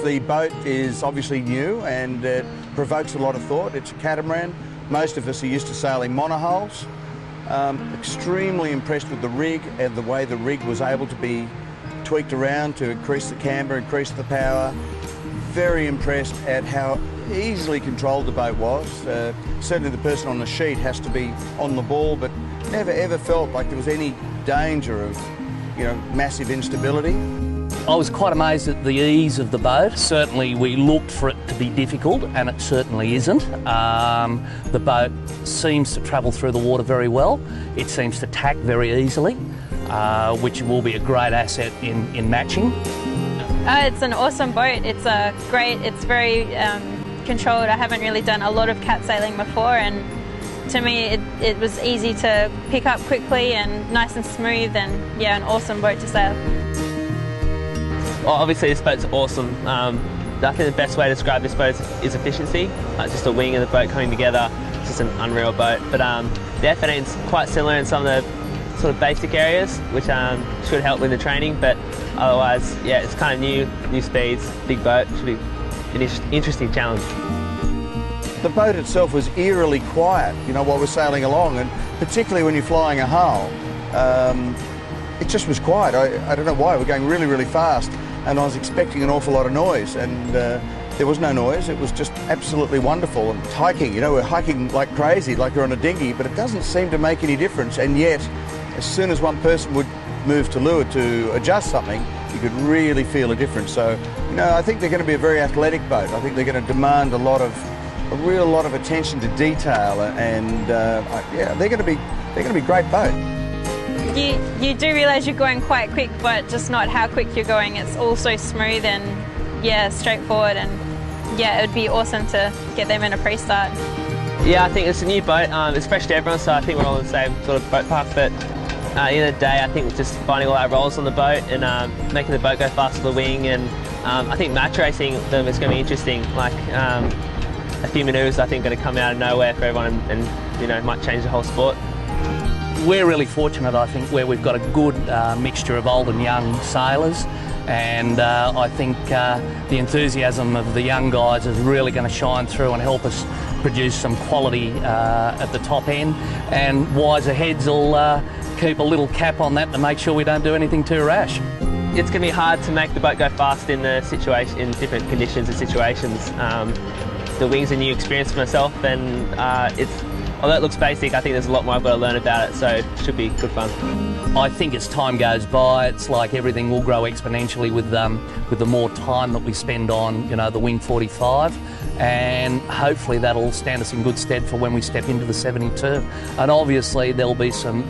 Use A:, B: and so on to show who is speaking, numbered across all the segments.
A: the boat is obviously new and it provokes a lot of thought. It's a catamaran. Most of us are used to sailing monohulls. Extremely impressed with the rig and the way the rig was able to be tweaked around to increase the camber, increase the power. Very impressed at how easily controlled the boat was. Certainly the person on the sheet has to be on the ball, but never ever felt like there was any danger of, you know, massive instability.
B: I was quite amazed at the ease of the boat. Certainly we looked for it to be difficult, and it certainly isn't. The boat seems to travel through the water very well. It seems to tack very easily, which will be a great asset in matching.
C: It's an awesome boat. It's great. It's very controlled. I haven't really done a lot of cat sailing before, and to me it was easy to pick up quickly and nice and smooth, and yeah, an awesome boat to sail.
D: Well, obviously this boat's awesome. I think the best way to describe this boat is efficiency. Just the wing and the boat coming together. It's just an unreal boat. But the F18's quite similar in some of the sort of basic areas, which should help with the training. But otherwise, yeah, it's kind of new speeds, big boat. Should be an interesting challenge.
A: The boat itself was eerily quiet, you know, while we're sailing along, and particularly when you're flying a hull, it just was quiet. I don't know why. We're going really, really fast, and I was expecting an awful lot of noise, and there was no noise. It was just absolutely wonderful. And hiking, you know, we're hiking like crazy, like you're on a dinghy, but it doesn't seem to make any difference. And yet, as soon as one person would move to leeward to adjust something, you could really feel a difference. So, you know, I think they're going to be a very athletic boat. I think they're going to demand a real lot of attention to detail, and yeah, they're going to be great boat.
C: You do realise you're going quite quick, but just not how quick you're going. It's all so smooth and yeah, straightforward, and yeah, it would be awesome to get them in a pre-start.
D: Yeah, I think it's a new boat. It's fresh to everyone, so I think we're all in the same sort of boat park. But at the end of the day, I think just finding all our roles on the boat and making the boat go fast to the wing, and I think match racing them is going to be interesting. Like a few manoeuvres, I think, are going to come out of nowhere for everyone, and you know, might change the whole sport.
B: We're really fortunate, I think, where we've got a good mixture of old and young sailors, and I think the enthusiasm of the young guys is really going to shine through and help us produce some quality at the top end, and wiser heads will keep a little cap on that to make sure we don't do anything too rash.
D: It's going to be hard to make the boat go fast in different conditions and situations. The wing's a new experience for myself, and although it looks basic, I think there's a lot more I've got to learn about it, so it should be good fun.
B: I think as time goes by, it's like everything will grow exponentially with the more time that we spend on, you know, the Wing 45, and hopefully that'll stand us in good stead for when we step into the 72. And obviously there'll be some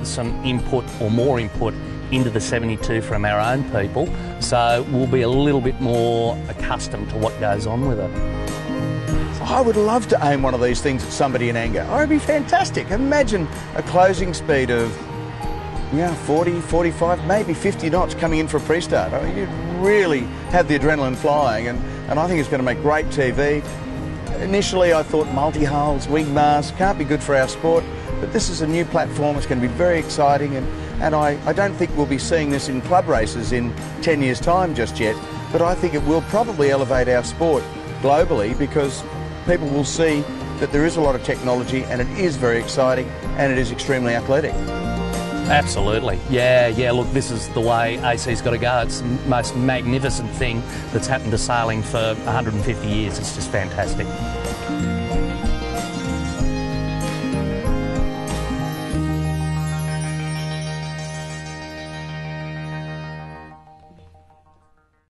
B: input, or more input, into the 72 from our own people, so we'll be a little bit more accustomed to what goes on with it.
A: I would love to aim one of these things at somebody in anger. Oh, it'd be fantastic. Imagine a closing speed of, yeah, 40, 45, maybe 50 knots coming in for a pre-start. I mean, you'd really have the adrenaline flying, and I think it's going to make great TV. Initially, I thought multi-hulls, wing masts, can't be good for our sport, but this is a new platform. It's going to be very exciting, and I don't think we'll be seeing this in club races in 10 years' time just yet, but I think it will probably elevate our sport globally, because people will see that there is a lot of technology, and it is very exciting, and it is extremely athletic.
B: Absolutely. Yeah, look, this is the way AC's got to go. It's the most magnificent thing that's happened to sailing for 150 years. It's just fantastic.